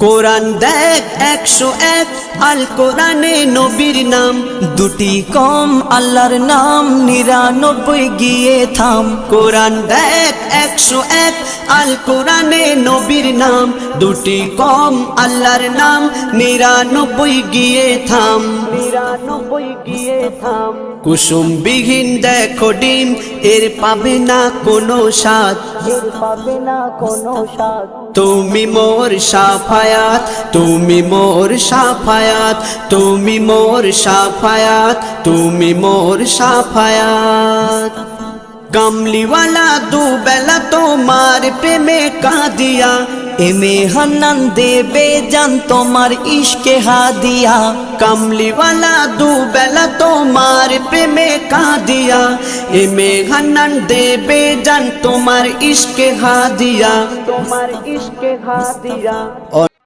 কোরআন দেখ 101 আল কোরআনে নবীর নাম, দুটি কম আল্লাহর নাম 99 গিয়ে থাম। কোরআন দেখ 101 আল কোরআনে নবীর নাম, দুটি কম আল্লাহর নাম 99 গিয়ে থাম। 99 গিয়ে থাম। কুসুম বিহীন দেখো ডিম, এর পাবে না কোনো স্বাদ, এর পাবে না কোনো স্বাদ। তুমি মোর শাফায়াত, তুমি মোর শাফায়াত, তুমি মোর শাফায়াত, তুমি মোর শাফায়াত। কামলিওয়ালা দুবেলা তোমার প্রেমে কাঁদিয়া, এমে হান্নান দেবে জান তোমার ইশকে হাদিয়া। কামলিওয়ালা দুবেলা তোমার প্রেমে কাঁদিয়া, এমে হান্নান দেবে জান তোমার ইশকে হাদিয়া, তোমার ইশকে হাদিয়া।